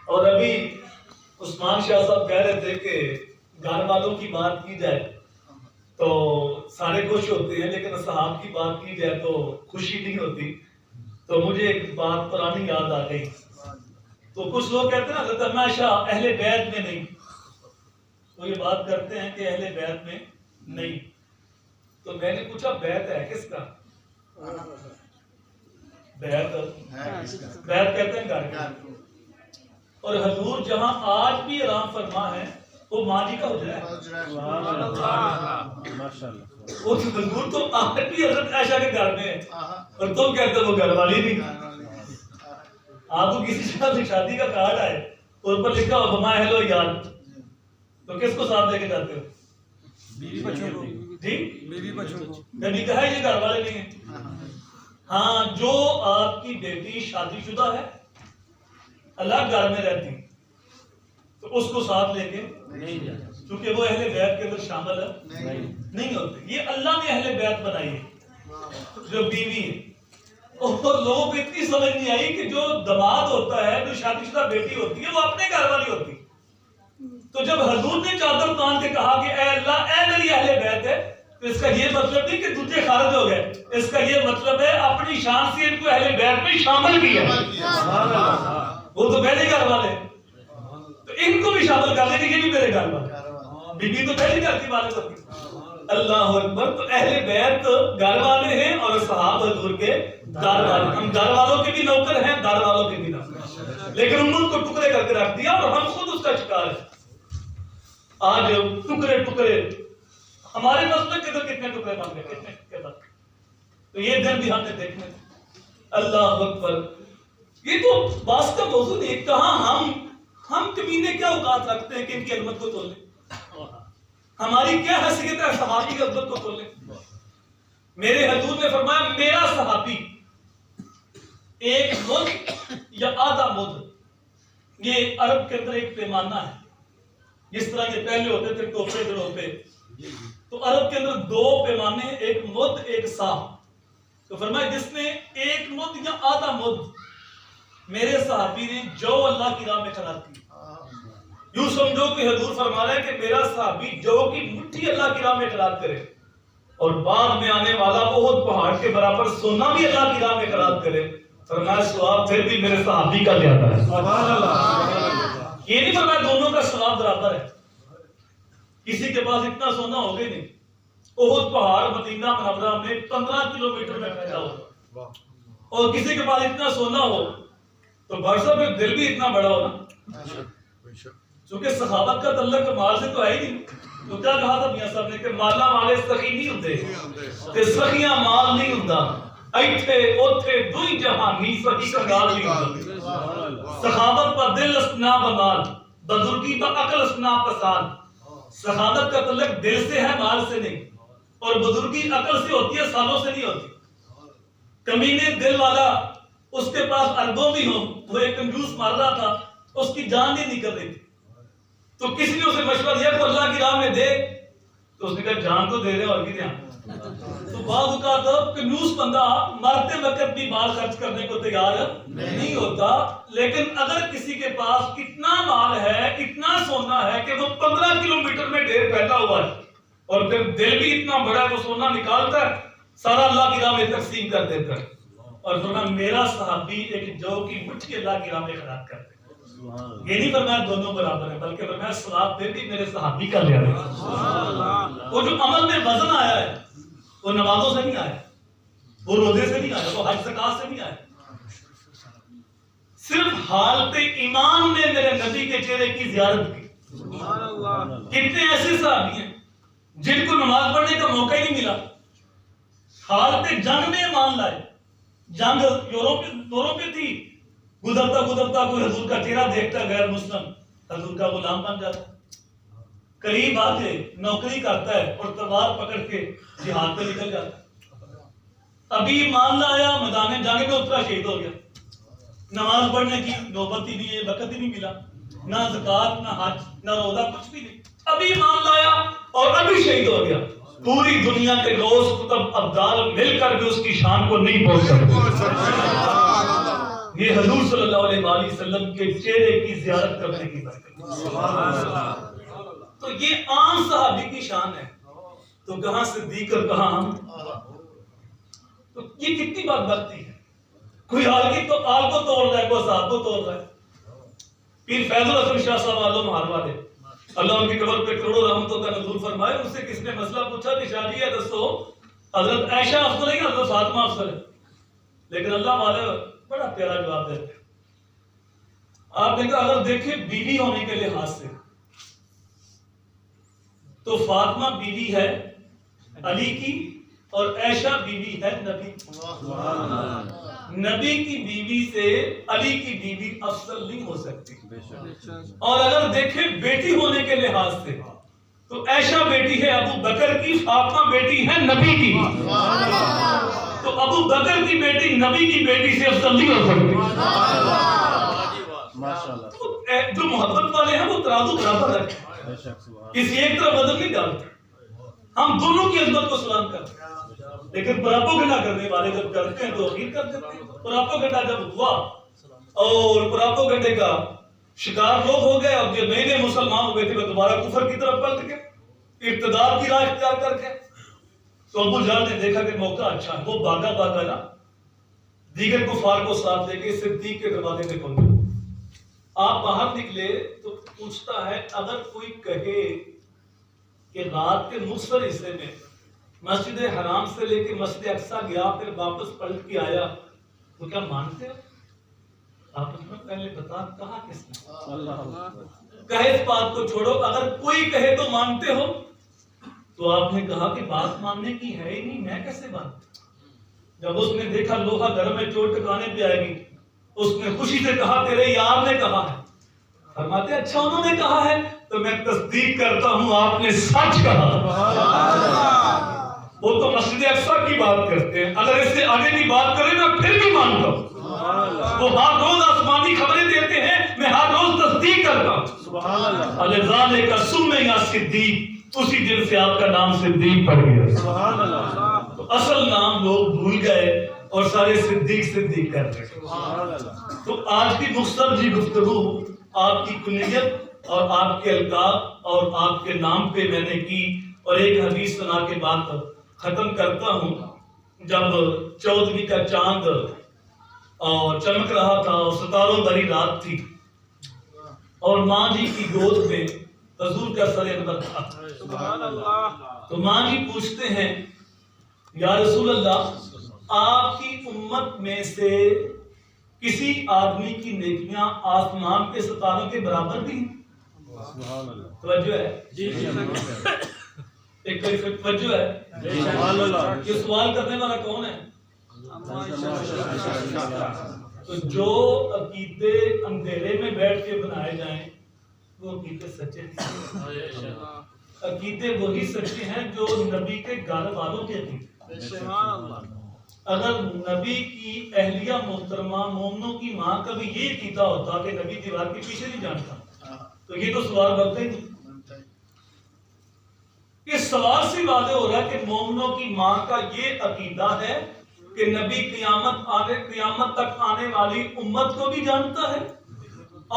اور ابھی عثمان شاہ صاحب کہہ رہے تھے کہ گھر والوں کی بات کی جائے تو سارے خوش ہوتے ہیں، لیکن اصحاب کی بات کی جائے تو خوشی نہیں ہوتی. تو مجھے ایک بات پرانی یاد آ گئی. تو کچھ لوگ کہتے ہیں حضرت عائشہ اہل بیت میں نہیں، تو یہ بات کرتے ہیں کہ اہل بیت میں نہیں. تو میں نے پوچھا بیت ہے کس کا؟ بیت کہتے ہیں گھر کا. اور حضور جہاں آج بھی آرام فرما ہے وہ ماں جی کا حجرہ ہے. وہ حضور تو آج بھی حضرت عائشہ کے گھر میں ہے، اور تم کہتے ہو وہ گھر والی نہیں. آپ کو کسی جگہ سے شادی کا کارڈ آئے اور پر لکھا ہو بما اہل و عیال، تو کس کو ساتھ لے کے جاتے ہو؟ بیوی بچوں کو. جی بیوی بچوں کو. کبھی کہا یہ گھر والے نہیں ہیں. ہاں جو آپ کی بیٹی شادی شدہ ہے، الگ گھر میں رہتی، تو اس کو ساتھ لے کے نہیں جانا، کیونکہ وہ اہل بیت کے اندر شامل نہیں ہوتے. یہ اللہ نے اہل بیت بنائی ہے جو بیوی ہے. اور لوگوں کو اتنی سمجھ نہیں آئی کہ جو داماد ہوتا ہے، جو شادی شدہ بیٹی ہوتی ہے، وہ اپنے گھر والی ہوتی. تو جب حضور نے چادر تان کے کہا کہ اے اللہ اے میری اہل بیت ہے، تو اس کا یہ مطلب نہیں کہ دوسرے خارج ہو گئے، اس کا یہ مطلب ہے اپنی شان سے ان کو اہل بیت میں شامل کیا. وہ تو پہلے گھر والے، تو ان کو بھی شامل کر لیں کہ یہ بھی میرے گھر والے. بیوی تو پہلے گھر کی والد ہوتی. اللہ اکبر. تو اہل بیت گھر والے ہیں اور صحابہ حضور کے دار والے. ہم دار والوں کے بھی نوکر ہیں، دار والوں کے بھی نوکر، لیکن امت کو ٹکڑے کر کے رکھ دیا اور ہم خود اس کا شکار ہیں. آج ٹکڑے ہمارے مسلک کے اندر کتنے ٹکڑے بن گئے، کتنے کے بعد. تو یہ دن بھی ہم نے دیکھنے. اللہ اکبر. یہ تو باس کا موضوع نہیں. کہاں ہم کمینے کیا اوقات رکھتے ہیں کہ ان کی عظمت کو تولیں؟ ہماری کیا حیثیت ہے صحابی کی عظمت کو تولیں؟ میرے حضور نے فرمایا میرا صحابی ایک مد یا آدھا مد، یہ عرب کے اندر ایک پیمانہ ہے. جس طرح یہ پہلے ہوتے تھے ٹوپے دڑوپے، تو عرب کے اندر دو پیمانے، ایک مد ایک سا. تو فرمایا جس نے ایک مد یا آدھا مد میرے صحابی نے جو اللہ کی راہ میں خراب کی، یوں سمجھو کہ حضور فرما رہے ہیں کہ میرا صحابی جو کی مٹھی اللہ کی راہ میں خراب کرے اور بعد میں آنے والا احد پہاڑ کے برابر سونا بھی اللہ کی راہ میں خراب کرے، فرمایا ثواب پھر بھی میرے صحابی کا زیادہ ہے. سبحان اللہ. یہ نہیں فرمایا دونوں کا ثواب برابر ہے. کسی کے پاس اتنا سونا ہوگا نہیں. احد پہاڑ مدینہ منورہ میں 15 کلومیٹر میں پھیلا ہو، اور کسی کے پاس اتنا سونا ہو تو بھائی صاحب دل بھی اتنا بڑا ہو نا. چونکہ صحابت کا تعلق مال سے تو ہے ہی نہیں. تو کیا کہا تھا میاں صاحب نے کہ مالا مالے سخی نہیں ہوتے تے سخیاں مال نہیں ہوندا، ایتھے اوتھے دوئی جہانی سخی کنگال نہیں ہوندا. صحابت پر دل اسنا بمال، بزرگی پر عقل اسنا پسان. صحابت کا تعلق دل سے ہے، مال سے نہیں، اور بزرگی عقل سے ہوتی ہے، سالوں سے نہیں ہوتی. کمینے دل والا اس کے پاس اربوں بھی ہوں، وہ ایک کنجوس مار رہا تھا، اس کی جان نہیں نکل رہی تھی. تو کسی نے اسے مشورہ دیا کہ اللہ کی راہ میں دے، تو اس نے کہا جان تو دے رہے اور بھی دیں. تو بعض اوقات کنجوس بندہ مرتے وقت بھی مال خرچ کرنے کو تیار نہیں ہوتا، لیکن اگر کسی کے پاس اتنا مال ہے، اتنا سونا ہے کہ وہ 15 کلومیٹر میں ڈھیر پھیلا ہوا ہے، اور پھر دل بھی اتنا بڑا ہے، وہ سونا نکالتا ہے سارا اللہ کی راہ میں تقسیم کر دیتا ہے. اور فرمایا میرا صحابی ایک جو کی مٹھی اللہ کی راہ میں خراب کرتے. یہ نہیں فرمایا دونوں برابر ہیں، بلکہ فرمایا ثواب پھر بھی میرے صحابی کا لیا ہے. وہ جو عمل میں وزن آیا ہے وہ نمازوں سے نہیں آیا، وہ روزے سے نہیں آیا، وہ حج زکات سے نہیں آیا. صرف حالت ایمان نے میرے نبی کے چہرے کی زیارت کی. کتنے ایسے صحابی ہیں جن کو نماز پڑھنے کا موقع ہی نہیں ملا، حالت جنگ میں ایمان لائے. جنگ یورپ میں تھی، گزرتا گزرتا کوئی حضور کا چہرہ دیکھتا غیر مسلم حضور کا غلام بن جاتا. قریب آ کے نوکری کرتا ہے اور تلوار پکڑ کے جہاد پہ نکل جاتا. ابھی ایمان لایا، میدان جنگ میں اترا، شہید ہو گیا. نماز پڑھنے کی نوبت ہی نہیں ہے، وقت ہی نہیں ملا، نہ زکات نہ حج نہ روزہ، کچھ بھی نہیں. ابھی ایمان لایا اور ابھی شہید ہو گیا. پوری دنیا کے غوث قطب ابدال مل کر بھی اس کی شان کو نہیں پہنچ سکتے. یہ حضور صلی اللہ علیہ وآلہ وسلم کے چہرے کی زیارت کرنے کی برکت۔ تو یہ عام صحابی کی شان ہے، تو کہاں صدیق اور کہاں ہم؟ تو یہ کتنی بات بنتی ہے، کوئی آل کو توڑ رہا ہے، کوئی صاحب کو توڑ رہا ہے۔ پیر فیض الحسن شاہ صاحب معلوم ہاروا دے، اللہ ان کی قبر پہ کروڑوں رحمتوں کا نزول فرمائے، ان سے کس نے مسئلہ پوچھا کہ شاہ جی دسو حضرت عائشہ افضل ہے یا حضرت فاطمہ افضل ہے؟ لیکن اللہ والے بڑا پیارا جواب دیتے ہیں۔ آپ نے کہا اگر دیکھیں بیوی ہونے کے لحاظ سے تو فاطمہ بیوی ہے علی کی اور عائشہ بیوی ہے نبی کی۔ نبی کی بیوی سے علی کی بیوی افضل نہیں ہو سکتی۔ اور اگر دیکھیں بیٹی ہونے کے لحاظ سے تو عائشہ بیٹی ہے ابو بکر کی، فاطمہ بیٹی ہے نبی کی، تو ابو بکر کی بیٹی نبی کی بیٹی سے افضل نہیں ہو سکتی۔ جو محبت والے ہیں وہ ترازو برابر رکھیں، کسی ایک طرف وزن نہیں ڈالتے، ہم دونوں کی عظمت کو سلام کرتے ہیں، لیکن پراپوگنڈا کرنے والے جب کرتے ہیں تو اخیر کر دیتے ہیں۔ پراپوگنڈا جب ہوا اور پراپوگنڈے کا شکار لوگ ہو گئے اور جو نئے نئے مسلمان ہوئے تھے وہ دوبارہ کفر کی طرف پلٹ گئے اقتدار کی راہ اختیار کر کے، تو ابو جہل نے دیکھا کہ موقع اچھا ہے، وہ بھاگا نا دیگر کفار کو ساتھ لے کے صدیق کے دروازے پہ پہنچے۔ آپ باہر نکلے تو پوچھتا ہے اگر کوئی کہے کہ رات کے مختصر حصے میں مسجد حرام سے لے کے مسجد اقصی گیا پھر واپس پلٹ کے آیا تو کیا مانتے ہو؟ آپ اس میں پہلے بتا کہا کس نے؟ کہے اس بات کو چھوڑو، اگر کوئی کہے تو مانتے ہو؟ تو آپ نے کہا کہ بات ماننے کی ہے ہی نہیں، میں کیسے مانتا؟ جب اس نے دیکھا لوہا گھر میں چوٹ ٹکانے پہ آئے گی، اس نے خوشی سے کہا تیرے یار نے کہا ہے۔ فرماتے اچھا انہوں نے کہا ہے تو میں تصدیق کرتا ہوں آپ نے سچ کہا۔ وہ تو مسجد اقصی کی بات کرتے ہیں، اگر اس سے آگے کی بات کریں میں پھر بھی مانتا ہوں۔ وہ ہر روز آسمانی خبریں دیتے ہیں، میں ہر روز تصدیق کرتا ہوں۔ الزانے کا سمے یا صدیق، اسی دن سے آپ کا نام صدیق پڑ گیا۔ تو اصل نام لوگ بھول گئے اور سارے صدیق کر رہے۔ تو آج کی مختصر جی گفتگو آپ کی کنیت اور آپ کے القاب اور آپ کے نام پہ میں نے کی، اور ایک حدیث سنا کے بعد ختم کرتا ہوں۔ جب 14ویں کا چاند اور چمک رہا تھا اور ستاروں بھری رات تھی اور ماں جی کی گود میں حضور کا سر انور تھا، تو ماں جی پوچھتے ہیں یا رسول اللہ آپ کی امت میں سے کسی آدمی کی نیکیاں آسمان کے ستاروں کے برابر بھی ہیں؟ توجہ ہے؟ ایک توجہ ہے؟ یہ سوال کرنے والا کون ہے؟ تو جو عقیدے اندھیرے میں بیٹھ کے بنائے جائیں وہ عقیدے سچے ہیں۔ عقیدے وہی سچے ہیں جو نبی کے گھر والوں کے عقیدے۔ اگر نبی کی اہلیہ محترمہ مومنوں کی ماں کا بھی یہ عقیدہ ہوتا کہ نبی دیوار کے پیچھے نہیں جانتا تو یہ تو سوال بنتا ہی نہیں۔ اس سوال سے واضح ہو رہا ہے کہ مومنوں کی ماں کا یہ عقیدہ ہے کہ نبی قیامت تک آنے والی امت کو بھی جانتا ہے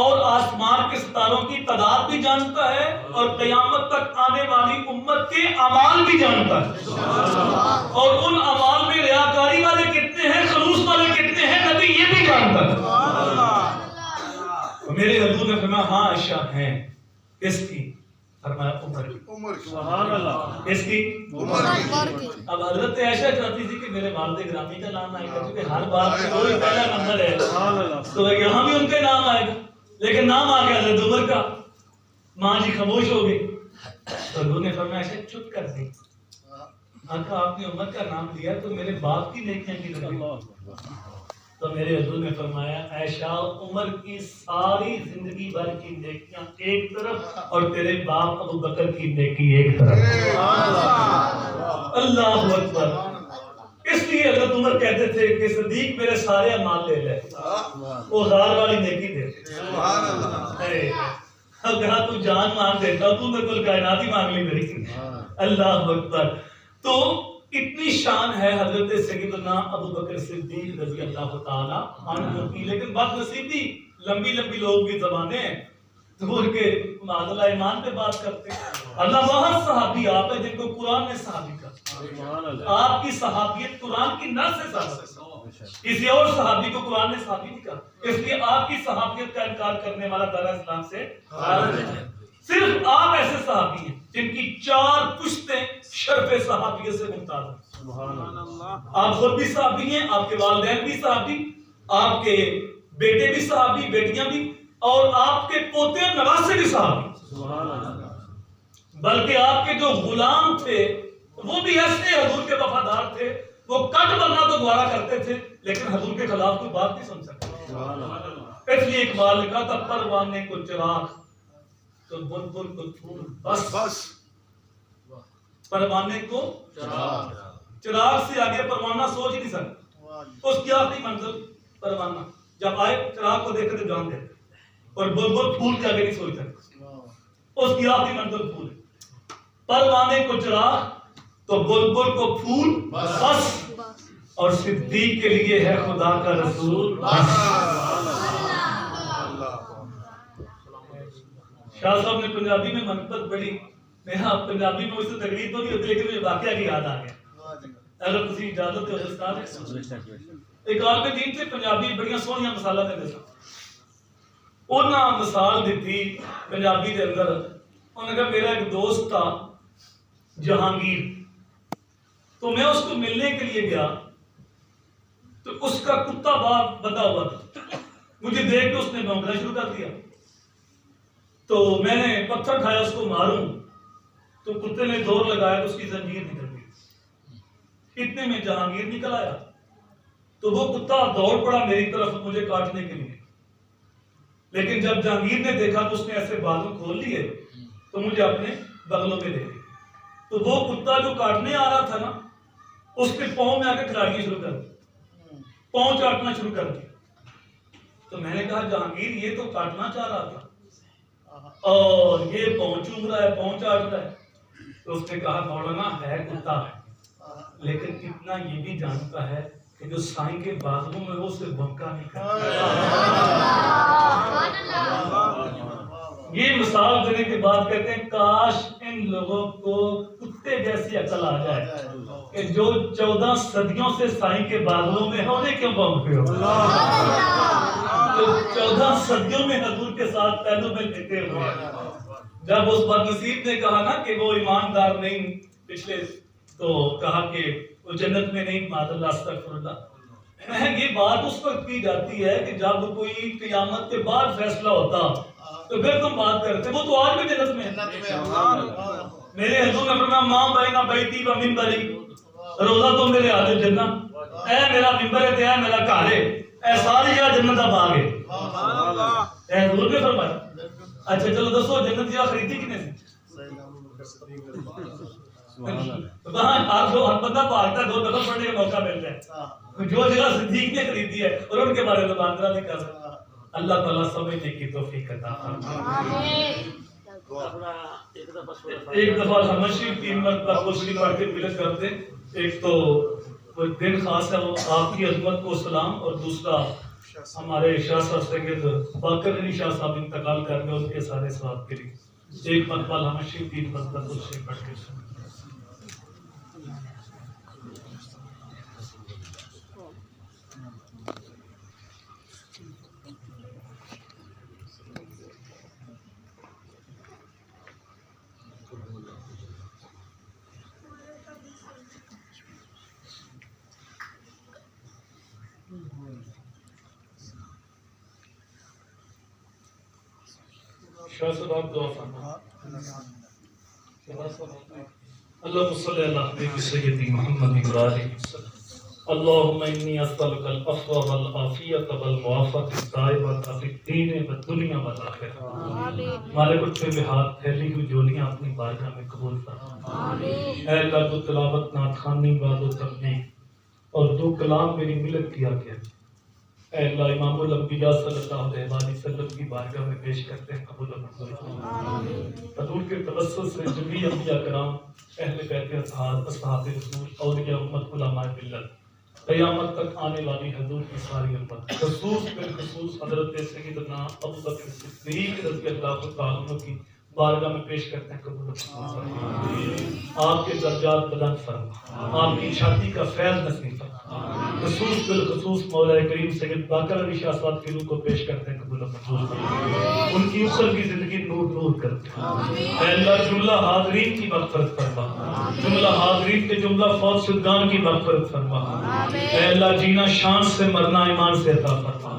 اور آسمان کے ستاروں کی تعداد بھی جانتا ہے اور قیامت تک آنے والی امت کے اعمال بھی جانتا ہے، اور ان اعمال میں ریاکاری والے کتنے ہیں، خلوص والے کتنے ہیں، نبی یہ بھی جانتا ہے۔ میرے حضور نے فرمایا ہاں عائشہ ہیں، اس کی فرمایا عمر کی، سبحان اللہ، اس کی عمر کی۔ اب حضرت عائشہ چاہتی تھی کہ میرے والد گرامی کا نام آئے گا کیونکہ ہر بات میں وہی پہلا نمبر ہے، تو یہاں بھی ان کے نام آئے گا، لیکن نام آ گیا حضرت عمر کا۔ ماں جی خاموش ہو گئی تو حضور نے فرمایا عائشہ چپ کر دی، آقا آپ نے عمر کا نام لیا تو میرے باپ کی نیکیاں کی لگی۔ تو میرے حضور نے فرمایا عائشہ عمر کی ساری زندگی بھر کی نیکیاں ایک طرف اور تیرے باپ ابو بکر کی نیکی ایک طرف۔ اللہ اکبر۔ اس لیے حضرت عمر کہتے تھے کہ صدیق میرے سارے اعمال لے لے، وہ غار والی نیکی دے۔ اب کہا تو جان مانگ دیتا تو میں کل کائنات ہی مانگ لی میری۔ اللہ اکبر۔ تو اتنی شان ہے حضرت سیدنا ابو بکر صدیق رضی اللہ تعالی عنہ کی، لیکن بد نصیبی لمبی لمبی لوگ کی زبانیں ہیں دور کے معذلہ ایمان پہ بات کرتے ہیں۔ اللہ بہت صحابی آپ ہے جن کو قرآن نے صحابی کہا، آپ کی صحابیت قرآن کی نص سے ثابت ہے، کسی اور صحابی کو قرآن نے صحابی نہیں کہا، اس لیے آپ کی صحابیت کا انکار کرنے والا دار اسلام سے خارج ہے۔ صرف آپ ایسے صحابی ہیں جن کی 4 پشتیں شرف صحابیت سے ممتاز ہیں۔ آپ خود بھی صحابی ہیں، آپ کے والدین بھی صحابی، آپ کے بیٹے بھی صحابی، بیٹیاں بھی، اور آپ کے پوتے اور نواسے بھی صحابی، بلکہ آپ کے جو غلام تھے وہ بھی ایسے حضور کے وفادار تھے، وہ کٹ بننا تو گوارا کرتے تھے لیکن حضور کے خلاف کوئی بات نہیں سن سکتے۔ اس لیے اقبال نے کہا تھا پروانے کو چراغ تو بلبل کو پھول بس، پروانے کو چراغ سے آگے پروانہ سوچ ہی نہیں سکتا، اس کی آخری منزل پروانہ، جب آئے چراغ کو دیکھ کر جان دے، اور بلبل پھول کے آگے نہیں سوچ سکتا، اس کی آخری منزل پھول ہے۔ پروانے کو چراغ تو بلبل کو پھول بس، اور صدیق کے لیے ہے خدا کا رسول بس۔ شاہ صاحب نے پنجابی میں منقبت پڑھی، میں پنجابی میں اسے تقریر تو نہیں ہوتی لیکن مجھے واقعہ کی یاد آ گیا، اگر تسی اجازت ہے استاد۔ ایک عالم دین سے پنجابی بڑیاں سونیاں مثالہ دے سن، انہاں مثال دیتی پنجابی دے اندر، انہوں نے کہا میرا ایک دوست تھا جہانگیر، تو میں اس کو ملنے کے لیے گیا تو اس کا کتا بندھا ہوا تھا، مجھے دیکھ کے اس نے بھونکنا شروع کر دیا، تو میں نے پتھر اٹھایا اس کو ماروں تو کتے نے زور لگایا تو اس کی زنجیر نکل گئی، اتنے میں جہانگیر نکل آیا تو وہ کتا دوڑ پڑا میری طرف مجھے کاٹنے کے لیے، لیکن جب جہانگیر نے دیکھا تو اس نے ایسے بازو کھول لیے تو مجھے اپنے بغلوں میں لے گئی، تو وہ کتا جو کاٹنے آ رہا تھا نا اس کے پاؤں میں آ کے کھلاڑیاں شروع کر دی، پاؤں چاٹنا شروع کر دیا، تو میں نے کہا جہانگیر یہ تو کاٹنا چاہ رہا تھا اور یہ پاؤں چوم رہا ہے، پاؤں چاٹ رہا ہے، تو اس نے کہا مولانا ہے کتا ہے لیکن اتنا یہ بھی جانتا ہے کہ جو سائیں کے بازوؤں میں وہ اسے بھونکا نہیں کرتا۔ یہ مثال دینے کے بعد کہتے ہیں کاش ان لوگوں کو کتے جیسی عقل آ جائے کہ جو 14 صدیوں سے سائیں کے بازوؤں میں ہونے کیوں بھونکتے ہو، جو 14 صدیوں میں حضور کے ساتھ پہلو میں لیتے ہوئے، جب اس بدنصیب نے کہا نا کہ وہ ایماندار نہیں پچھلے، تو کہا کہ وہ جنت میں نہیں، معاذ اللہ استغفر اللہ، یہ بات اس وقت کی جاتی ہے کہ جب کوئی قیامت کے بعد فیصلہ ہوتا تو پھر تم بات کرتے، وہ تو آج بھی جنت میں ہے۔ میرے حضور نے فرمایا ماں بینا بیتی و منبری، روزہ تو میرے حاضر جنت، اے میرا منبر ہے، اے میرا گھر ہے، اے ساری جگہ جنت کا باغ ہے، اے حضور نے فرمایا۔ اچھا چلو دسو جنت جگہ خریدی کنے سے؟ وہاں آپ جو ہر بندہ بھاگتا ہے 2 دفعہ پڑھنے کا موقع ملتا ہے، جو جگہ صدیق نے خریدی ہے اور ان کے بارے میں باندرا نہیں کر سکتا۔ اللہ تعالیٰ سمجھنے کی توفیق عطا فرمائے۔ ایک دفعہ ہمیں شریف 3 مرتبہ کوشری پڑھ کے ملت کرتے، ایک تو دن خاص ہے وہ آپ کی عظمت کو سلام، اور دوسرا ہمارے شاہ صاحب سید باقر علی شاہ صاحب انتقال کر گئے، ان کے سارے ثواب کے لیے ایک مرتبہ ہمیں شریف 3 مرتبہ کوشری پڑھ کے سلام۔ شاہ صاحب آپ دعا فرمائیں۔ اللہم صلی اللہ علیہ سیدی محمد وآلہ وسلم۔ اللہم انی اسألک العفو والعافیت والمعافات الدائمۃ فی الدین والدنیا والآخرہ۔ مالک اٹھے ہوئے ہاتھ پھیلی ہوئی جولیاں اپنی بارگاہ میں قبول فرما۔ اے اللہ تو تلاوت نعت خوانی باد و تبلیغ اور 2 کلام میری ملت کیا گیا، اے اللہ امام الانبیاء صلی اللہ علیہ وآلہ وسلم کی بارگاہ میں پیش کرتے ہیں، قبول و منظور فرما۔ حضور کے توسط سے جمیع انبیاء کرام، اہل بیت اصحاب رسول، اولیاء امت، علماء ملت، قیامت تک آنے والی حضور کی ساری امت، خصوص بالخصوص حضرت سیدنا ابوبکر صدیق رضی اللہ تعالیٰ عنہ کی بارگاہ میں پیش کرتے ہیں، قبول و منظور فرما۔ آپ کے درجات بلند فرما، آپ کی چھاتی کا فیض نصیب فرما۔ خصوص بالخصوص مولا کریم سید باقر علی شاہ صاحب کی روح کو پیش کرتے ہیں، قبول و منظور فرما۔ ان کی اخر کی زندگی نور نور کرتے ہیں۔ اے اللہ جملہ حاضرین کی مغفرت فرما، جملہ حاضرین کے جملہ فوت شدگان کی مغفرت فرما۔ اے اللہ جینا شان سے، مرنا ایمان سے عطا فرما۔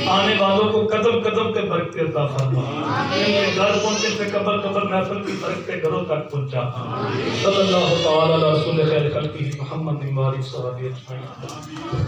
آنے والوں کو قدم قدم کے برکت عطا فرما۔ ان کے گھر پہنچے سے قبر قبر محفل کی برکتیں گھروں تک پہنچا۔ صلی اللہ تعالی علی رسول خیر خلقہ محمد و آلہ وصحبہ اجمعین۔